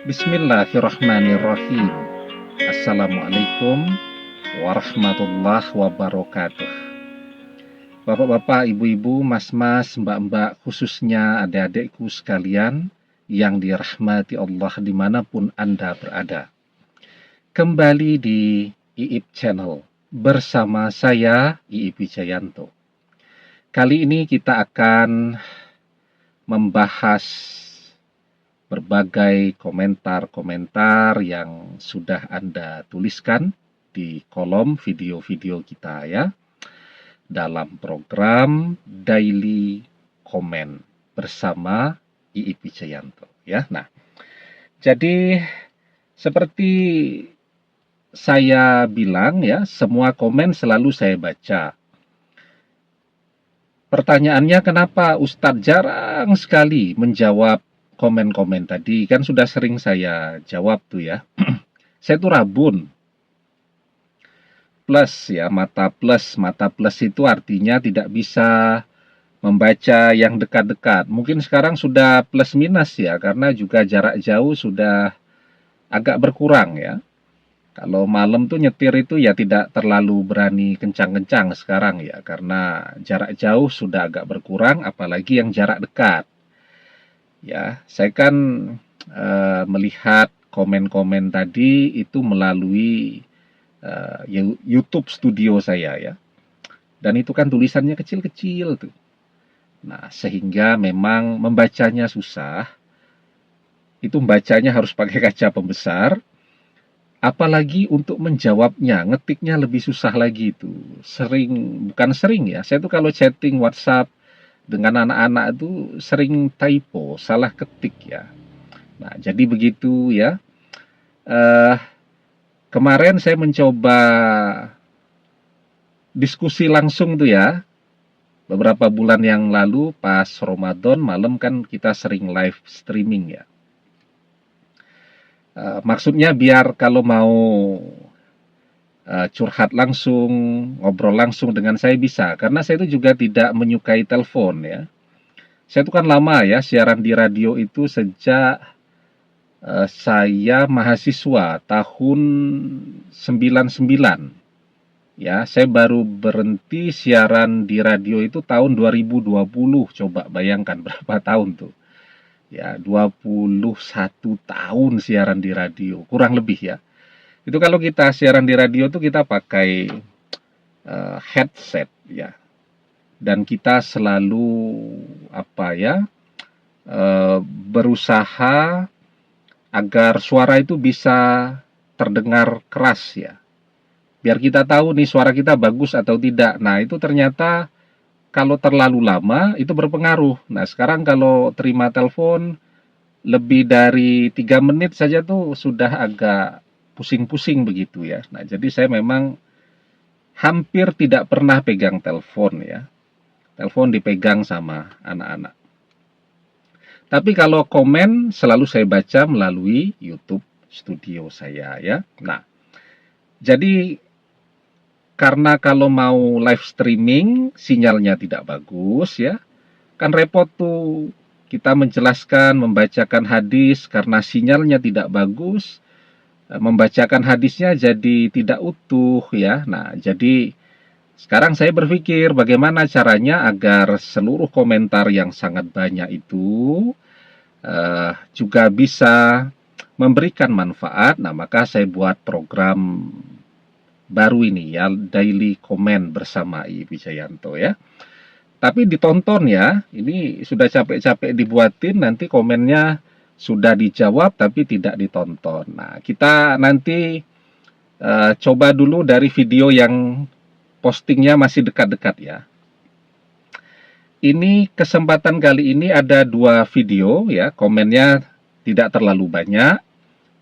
Bismillahirrahmanirrahim. Assalamualaikum warahmatullahi wabarakatuh. Bapak-bapak, ibu-ibu, mas-mas, mbak-mbak, khususnya adik-adikku sekalian yang dirahmati Allah dimanapun Anda berada. Kembali di IIP Channel bersama saya, IIP Wijayanto. Kali ini kita akan membahas berbagai komentar-komentar yang sudah Anda tuliskan di kolom video-video kita ya, dalam program Daily Comment bersama IIP Wijayanto ya. Nah, jadi seperti saya bilang ya, semua komen selalu saya baca. Pertanyaannya, kenapa Ustadz jarang sekali menjawab komen-komen tadi? Kan sudah sering saya jawab tuh ya. Saya tuh rabun. Plus ya, mata plus itu artinya tidak bisa membaca yang dekat-dekat. Mungkin sekarang sudah plus minus ya, karena juga jarak jauh sudah agak berkurang ya. Kalau malam tuh nyetir itu ya tidak terlalu berani kencang-kencang sekarang ya, karena jarak jauh sudah agak berkurang, apalagi yang jarak dekat. Ya, saya kan melihat komen-komen tadi itu melalui YouTube studio saya ya. Dan itu kan tulisannya kecil-kecil tuh. Nah, sehingga memang membacanya susah. Itu membacanya harus pakai kaca pembesar. Apalagi untuk menjawabnya, ngetiknya lebih susah lagi itu. Bukan sering ya. Saya tuh kalau chatting WhatsApp dengan anak-anak itu sering typo, salah ketik ya. Nah, jadi begitu ya. Kemarin saya mencoba diskusi langsung tuh ya. Beberapa bulan yang lalu pas Ramadan malam kan kita sering live streaming ya. Maksudnya biar kalau mau curhat langsung, ngobrol langsung dengan saya bisa. Karena saya itu juga tidak menyukai telepon ya. Saya itu kan lama ya siaran di radio itu sejak saya mahasiswa tahun 99. Ya, saya baru berhenti siaran di radio itu tahun 2020. Coba bayangkan berapa tahun tuh. Ya, 21 tahun siaran di radio, kurang lebih ya. Itu kalau kita siaran di radio tuh kita pakai headset ya. Dan kita selalu berusaha agar suara itu bisa terdengar keras ya. Biar kita tahu nih suara kita bagus atau tidak. Nah, itu ternyata kalau terlalu lama itu berpengaruh. Nah, sekarang kalau terima telepon lebih dari 3 menit saja tuh sudah agak pusing-pusing begitu ya. Nah, jadi saya memang hampir tidak pernah pegang telepon ya. Telepon dipegang sama anak-anak. Tapi kalau komen selalu saya baca melalui YouTube studio saya ya. Nah, jadi karena kalau mau live streaming sinyalnya tidak bagus ya, kan repot tuh kita menjelaskan, membacakan hadis karena sinyalnya tidak bagus, membacakan hadisnya jadi tidak utuh ya. Nah, jadi sekarang saya berpikir bagaimana caranya agar seluruh komentar yang sangat banyak itu juga bisa memberikan manfaat. Nah, maka saya buat program baru ini ya, Daily Comment bersama IIP Wijayanto ya. Tapi ditonton ya, ini sudah capek-capek dibuatin, nanti komennya sudah dijawab tapi tidak ditonton. Nah, kita nanti coba dulu dari video yang postingnya masih dekat-dekat ya. Ini kesempatan kali ini ada 2 video ya, komennya tidak terlalu banyak,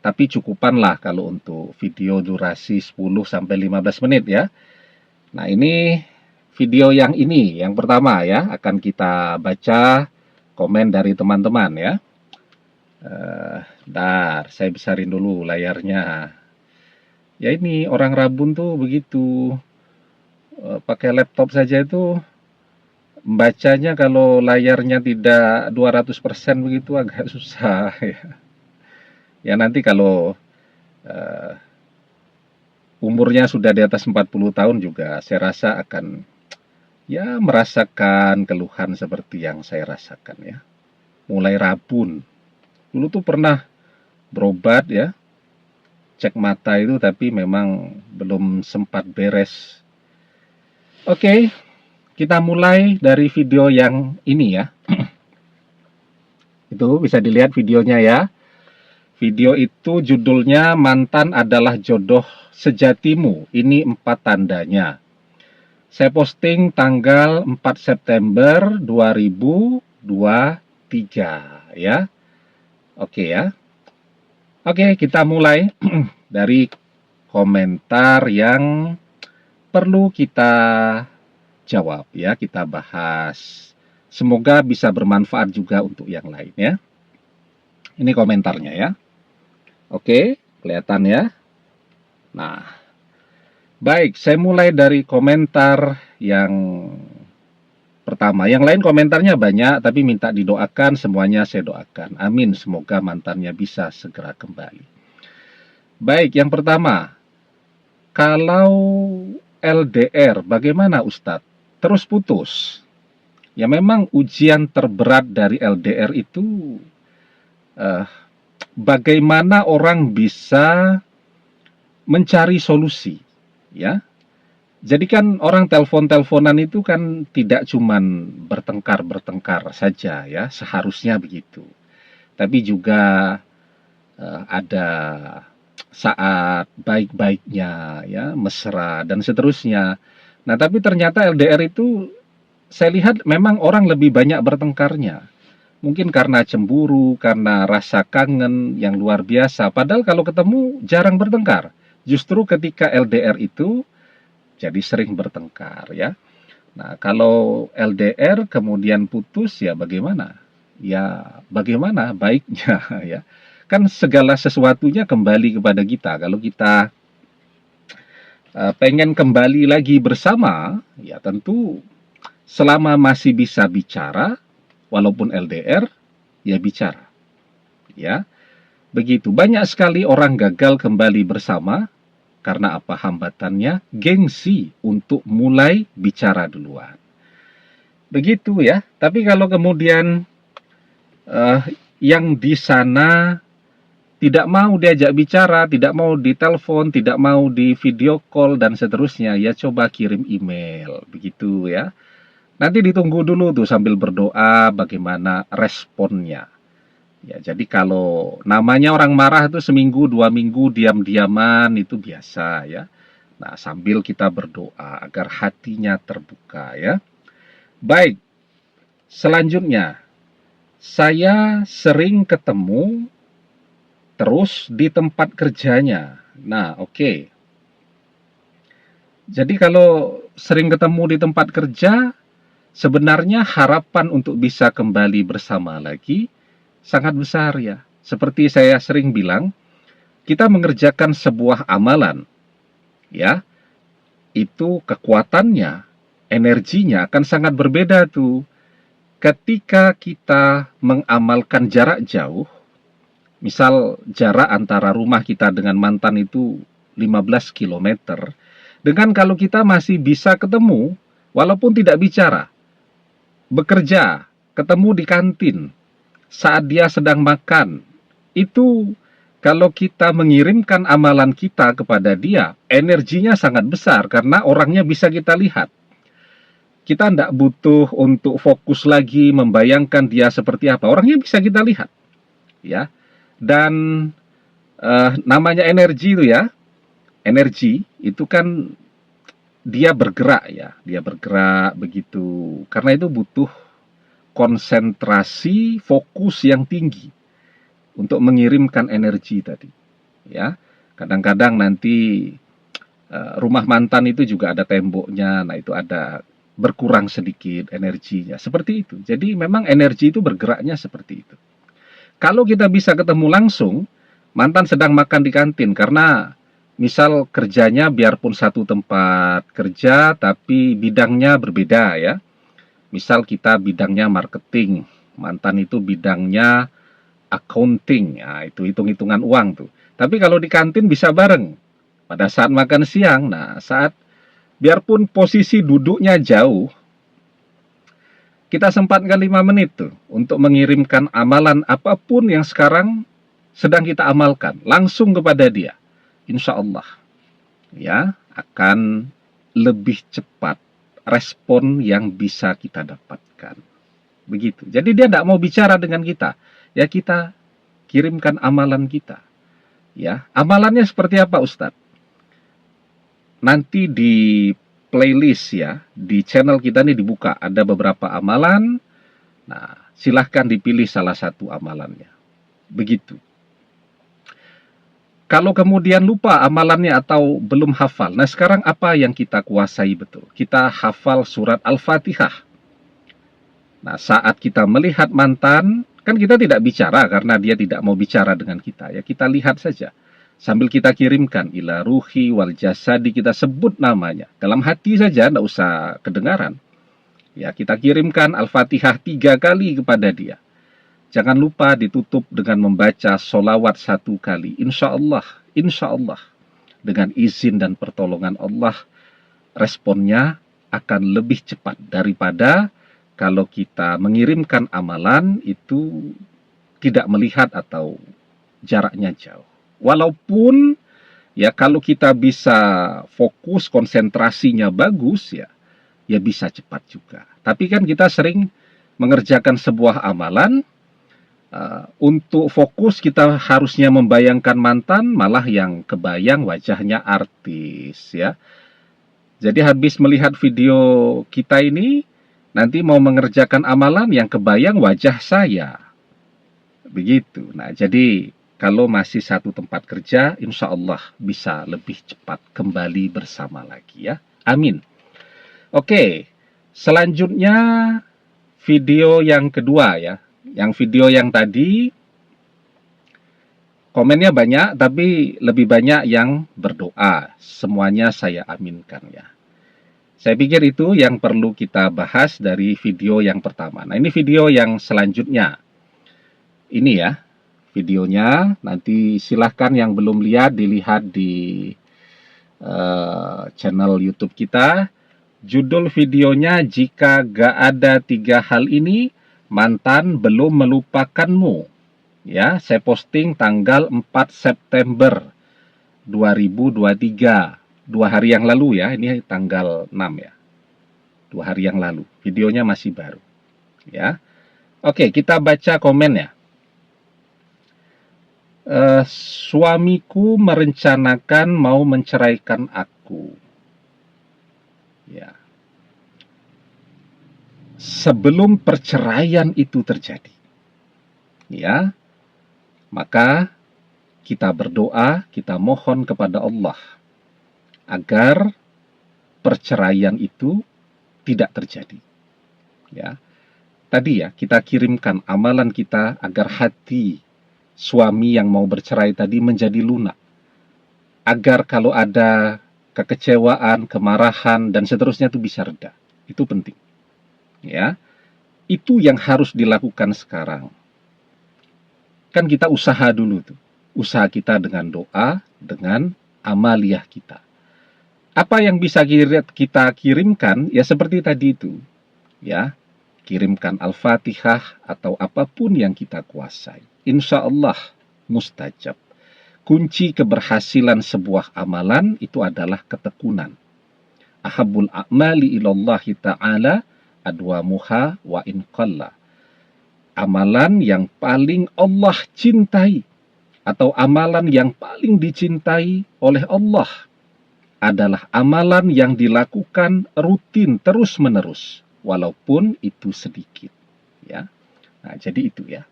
tapi cukupan lah kalau untuk video durasi 10-15 menit ya. Nah, ini video yang ini, yang pertama ya, akan kita baca komen dari teman-teman ya. Bentar, saya besarin dulu layarnya. Ya ini, orang rabun tuh begitu. Pakai laptop saja itu membacanya kalau layarnya tidak 200% begitu agak susah ya. Ya nanti kalau eh, umurnya sudah di atas 40 tahun juga saya rasa akan ya merasakan keluhan seperti yang saya rasakan ya. Mulai rabun. Dulu tuh pernah berobat ya, cek mata itu tapi memang belum sempat beres. Oke, kita mulai dari video yang ini ya. Itu bisa dilihat videonya ya. Video itu judulnya Mantan Adalah Jodoh Sejatimu. Ini 4 tandanya. Saya posting tanggal 4 September 2023 ya. Oke ya. Oke, kita mulai dari komentar yang perlu kita jawab ya, kita bahas. Semoga bisa bermanfaat juga untuk yang lain ya. Ini komentarnya ya. Oke, kelihatan ya. Nah, baik, saya mulai dari komentar yang pertama. Yang lain komentarnya banyak, tapi minta didoakan, semuanya saya doakan. Amin, semoga mantannya bisa segera kembali. Baik, yang pertama, kalau LDR, bagaimana Ustadz? Terus putus. Ya memang ujian terberat dari LDR itu eh, bagaimana orang bisa mencari solusi, ya. Jadi kan orang telepon-teleponan itu kan tidak cuman bertengkar-bertengkar saja ya, seharusnya begitu. Tapi juga ada saat baik-baiknya ya, mesra dan seterusnya. Nah, tapi ternyata LDR itu saya lihat memang orang lebih banyak bertengkarnya. Mungkin karena cemburu, karena rasa kangen yang luar biasa. Padahal kalau ketemu jarang bertengkar. Justru ketika LDR itu jadi sering bertengkar ya. Nah, kalau LDR kemudian putus ya bagaimana? Ya bagaimana baiknya ya. Kan segala sesuatunya kembali kepada kita. Kalau kita pengen kembali lagi bersama, ya tentu selama masih bisa bicara, walaupun LDR, ya bicara. Ya, begitu. Banyak sekali orang gagal kembali bersama karena apa hambatannya? Gengsi untuk mulai bicara duluan. Begitu ya. Tapi kalau kemudian eh, yang di sana tidak mau diajak bicara, tidak mau ditelepon, tidak mau di video call dan seterusnya, ya coba kirim email, begitu ya. Nanti ditunggu dulu tuh sambil berdoa bagaimana responnya. Ya, jadi kalau namanya orang marah itu seminggu, 2 minggu diam-diaman itu biasa ya. Nah, sambil kita berdoa agar hatinya terbuka ya. Baik, selanjutnya saya sering ketemu terus di tempat kerjanya. Nah, oke. Jadi kalau sering ketemu di tempat kerja, sebenarnya harapan untuk bisa kembali bersama lagi sangat besar ya. Seperti saya sering bilang, kita mengerjakan sebuah amalan, ya, itu kekuatannya, energinya akan sangat berbeda tuh. Ketika kita mengamalkan jarak jauh, misal jarak antara rumah kita dengan mantan itu 15 kilometer, dengan kalau kita masih bisa ketemu, walaupun tidak bicara, bekerja, ketemu di kantin, saat dia sedang makan, itu kalau kita mengirimkan amalan kita kepada dia, energinya sangat besar karena orangnya bisa kita lihat. Kita tidak butuh untuk fokus lagi membayangkan dia seperti apa. Orangnya bisa kita lihat, ya. Dan namanya energi itu ya, energi itu kan dia bergerak ya, dia bergerak begitu. Karena itu butuh konsentrasi, fokus yang tinggi untuk mengirimkan energi tadi. Ya, kadang-kadang nanti rumah mantan itu juga ada temboknya, nah itu ada berkurang sedikit energinya, seperti itu. Jadi memang energi itu bergeraknya seperti itu. Kalau kita bisa ketemu langsung, mantan sedang makan di kantin karena misal kerjanya biarpun satu tempat kerja tapi bidangnya berbeda ya. Misal kita bidangnya marketing, mantan itu bidangnya accounting, ya, itu hitung-hitungan uang tuh. Tapi kalau di kantin bisa bareng. Pada saat makan siang, nah saat biarpun posisi duduknya jauh, kita sempatkan 5 menit tuh untuk mengirimkan amalan apapun yang sekarang sedang kita amalkan langsung kepada dia. Insya Allah ya akan lebih cepat respon yang bisa kita dapatkan. Begitu. Jadi dia tidak mau bicara dengan kita. Ya kita kirimkan amalan kita. Ya, amalannya seperti apa Ustadz? Nanti di playlist ya, di channel kita nih dibuka, ada beberapa amalan. Nah, silahkan dipilih salah satu amalannya. Begitu. Kalau kemudian lupa amalannya atau belum hafal, nah sekarang apa yang kita kuasai betul? Kita hafal surat Al-Fatihah. Nah, saat kita melihat mantan, kan kita tidak bicara karena dia tidak mau bicara dengan kita. Ya, kita lihat saja. Sambil kita kirimkan ila ruhi wal jasadi, kita sebut namanya. Dalam hati saja, tidak usah kedengaran. Ya, kita kirimkan Al-Fatihah 3 kali kepada dia. Jangan lupa ditutup dengan membaca solawat 1 kali. Insya Allah, dengan izin dan pertolongan Allah, responnya akan lebih cepat daripada kalau kita mengirimkan amalan itu tidak melihat atau jaraknya jauh. Walaupun ya kalau kita bisa fokus, konsentrasinya bagus ya bisa cepat juga. Tapi kan kita sering mengerjakan sebuah amalan, untuk fokus kita harusnya membayangkan mantan, malah yang kebayang wajahnya artis ya. Jadi habis melihat video kita ini, nanti mau mengerjakan amalan yang kebayang wajah saya. Begitu. Nah, jadi kalau masih satu tempat kerja, insya Allah bisa lebih cepat kembali bersama lagi ya. Amin. Oke, selanjutnya video yang kedua ya. Yang video yang tadi komennya banyak, tapi lebih banyak yang berdoa. Semuanya saya aminkan ya. Saya pikir itu yang perlu kita bahas dari video yang pertama. Nah, ini video yang selanjutnya. Ini ya, videonya. Nanti silahkan yang belum lihat, dilihat di channel YouTube kita. Judul videonya, jika gak ada 3 hal ini, mantan belum melupakanmu. Ya, saya posting tanggal 4 September 2023. 2 hari yang lalu ya, ini tanggal 6 ya. 2 hari yang lalu. Videonya masih baru. Ya. Oke, kita baca komen ya. Suamiku merencanakan mau menceraikan aku. Ya. Sebelum perceraian itu terjadi, ya, maka kita berdoa, kita mohon kepada Allah agar perceraian itu tidak terjadi. Ya, tadi ya kita kirimkan amalan kita agar hati suami yang mau bercerai tadi menjadi lunak, agar kalau ada kekecewaan, kemarahan dan seterusnya itu bisa reda. Itu penting. Ya, itu yang harus dilakukan sekarang. Kan kita usaha dulu tuh. Usaha kita dengan doa, dengan amaliyah kita. Apa yang bisa kita kirimkan? Ya seperti tadi itu. Ya, kirimkan Al-Fatihah atau apapun yang kita kuasai. Insya Allah mustajab. Kunci keberhasilan sebuah amalan itu adalah ketekunan. Ahabul a'mali ilallahi ta'ala adwamuha wa in qalla. Amalan yang paling Allah cintai atau amalan yang paling dicintai oleh Allah adalah amalan yang dilakukan rutin terus-menerus walaupun itu sedikit ya. Nah, jadi itu ya.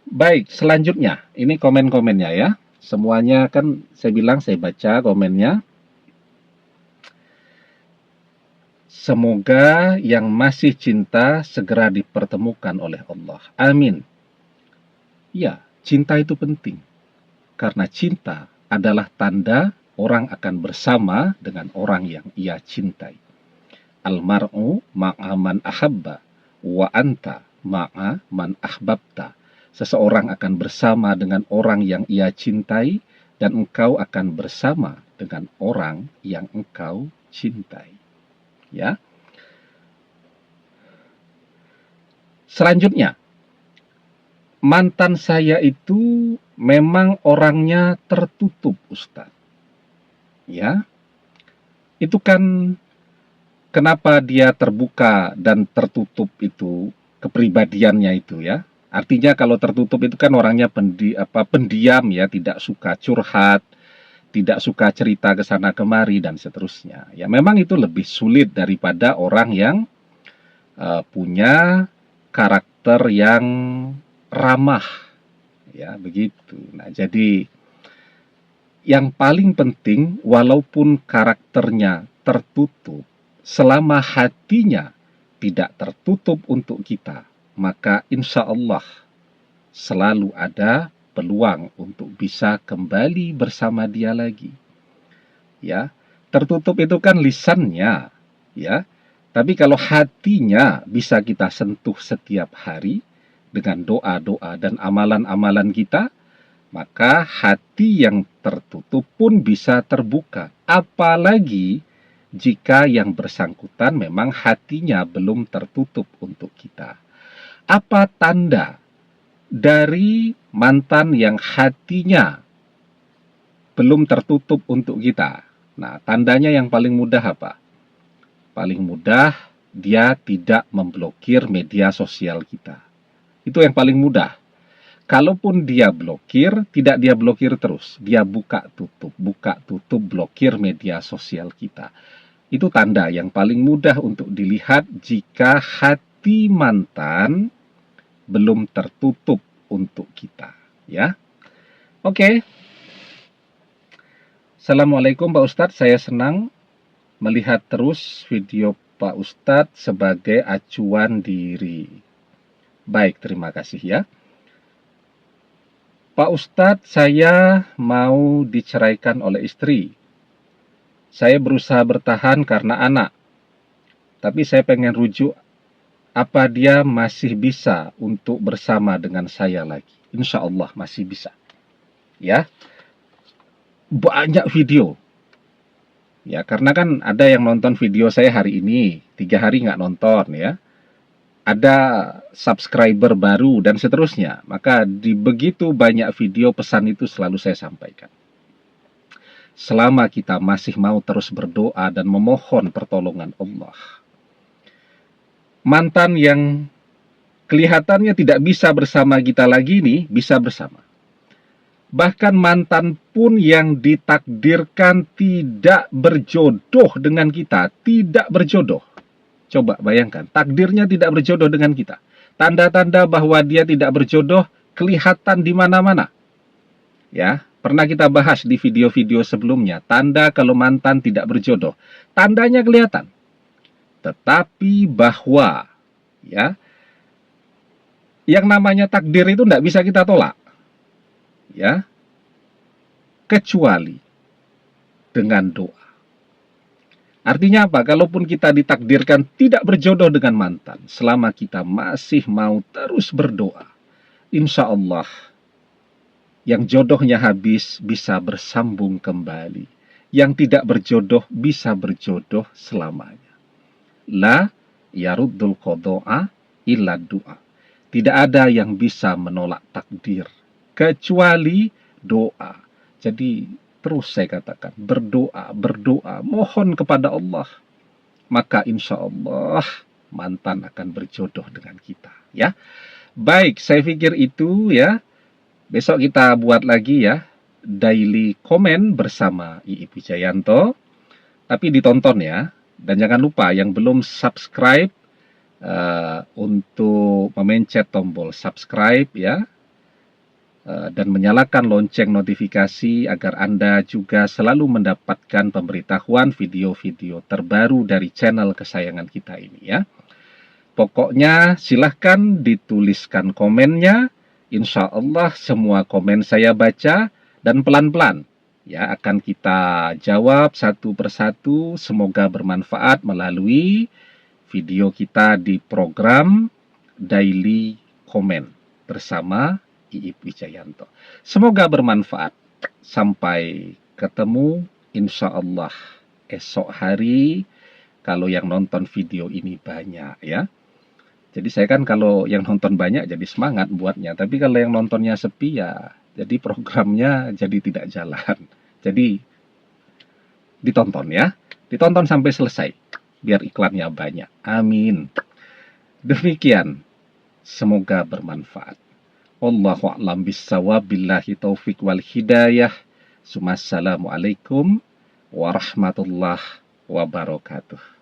Baik, selanjutnya ini komen-komennya ya. Semuanya kan saya bilang saya baca komennya. Semoga yang masih cinta segera dipertemukan oleh Allah. Amin. Ya, cinta itu penting. Karena cinta adalah tanda orang akan bersama dengan orang yang ia cintai. Almar'u ma'a man ahabba wa anta ma'a man ahbabta. Seseorang akan bersama dengan orang yang ia cintai, dan engkau akan bersama dengan orang yang engkau cintai. Ya. Selanjutnya, mantan saya itu memang orangnya tertutup, Ustaz. Ya. Itu kan kenapa dia terbuka dan tertutup itu kepribadiannya itu ya. Artinya kalau tertutup itu kan orangnya pendiam ya, tidak suka curhat, tidak suka cerita ke sana kemari dan seterusnya. Ya memang itu lebih sulit daripada orang yang punya karakter yang ramah ya, begitu. Nah, jadi yang paling penting walaupun karakternya tertutup, selama hatinya tidak tertutup untuk kita, maka insya Allah selalu ada peluang untuk bisa kembali bersama dia lagi. Ya, tertutup itu kan lisannya, ya. Tapi kalau hatinya bisa kita sentuh setiap hari dengan doa-doa dan amalan-amalan kita, maka hati yang tertutup pun bisa terbuka. Apalagi jika yang bersangkutan memang hatinya belum tertutup untuk kita. Apa tanda dari mantan yang hatinya belum tertutup untuk kita? Nah, tandanya yang paling mudah apa? Paling mudah dia tidak memblokir media sosial kita. Itu yang paling mudah. Kalaupun dia blokir, tidak dia blokir terus. Dia buka tutup, blokir media sosial kita. Itu tanda yang paling mudah untuk dilihat jika hati mantan belum tertutup untuk kita. Ya, oke. Assalamualaikum Pak Ustadz, saya senang melihat terus video Pak Ustadz sebagai acuan diri. Baik, terima kasih ya. Pak Ustadz, saya mau diceraikan oleh istri. Saya berusaha bertahan karena anak. Tapi saya pengen rujuk, apa dia masih bisa untuk bersama dengan saya lagi? Insya Allah masih bisa. Ya, banyak video. Ya, karena kan ada yang nonton video saya hari ini, 3 hari nggak nonton ya. Ada subscriber baru dan seterusnya. Maka di begitu banyak video pesan itu selalu saya sampaikan. Selama kita masih mau terus berdoa dan memohon pertolongan Allah, mantan yang kelihatannya tidak bisa bersama kita lagi nih, bisa bersama. Bahkan mantan pun yang ditakdirkan tidak berjodoh dengan kita, tidak berjodoh. Coba bayangkan, takdirnya tidak berjodoh dengan kita. Tanda-tanda bahwa dia tidak berjodoh kelihatan di mana-mana. Ya, pernah kita bahas di video-video sebelumnya, tanda kalau mantan tidak berjodoh. Tandanya kelihatan. Tetapi bahwa ya, yang namanya takdir itu tidak bisa kita tolak. Ya, kecuali dengan doa. Artinya apa? Kalaupun kita ditakdirkan tidak berjodoh dengan mantan, selama kita masih mau terus berdoa, insya Allah yang jodohnya habis bisa bersambung kembali. Yang tidak berjodoh bisa berjodoh selamanya. La yaruddul qada'a illa du'a. Tidak ada yang bisa menolak takdir kecuali doa. Jadi terus saya katakan, berdoa, mohon kepada Allah. Maka insya Allah mantan akan berjodoh dengan kita. Ya, baik, saya pikir itu ya. Besok kita buat lagi ya, daily comment bersama Iip Wijayanto. Tapi ditonton ya. Dan jangan lupa yang belum subscribe, untuk memencet tombol subscribe ya. Dan menyalakan lonceng notifikasi agar Anda juga selalu mendapatkan pemberitahuan video-video terbaru dari channel kesayangan kita ini ya. Pokoknya silahkan dituliskan komennya. Insya Allah semua komen saya baca dan pelan-pelan ya akan kita jawab satu persatu. Semoga bermanfaat melalui video kita di program Daily Comment bersama Iip Wijayanto. Semoga bermanfaat. Sampai ketemu insya Allah esok hari, kalau yang nonton video ini banyak ya. Jadi saya kan kalau yang nonton banyak jadi semangat buatnya, tapi kalau yang nontonnya sepi ya jadi programnya jadi tidak jalan. Jadi ditonton ya, ditonton sampai selesai biar iklannya banyak. Amin. Demikian, semoga bermanfaat. Wallahu a'lam bissawab, billahi taufik wal hidayah. Assalamualaikum warahmatullahi wabarakatuh.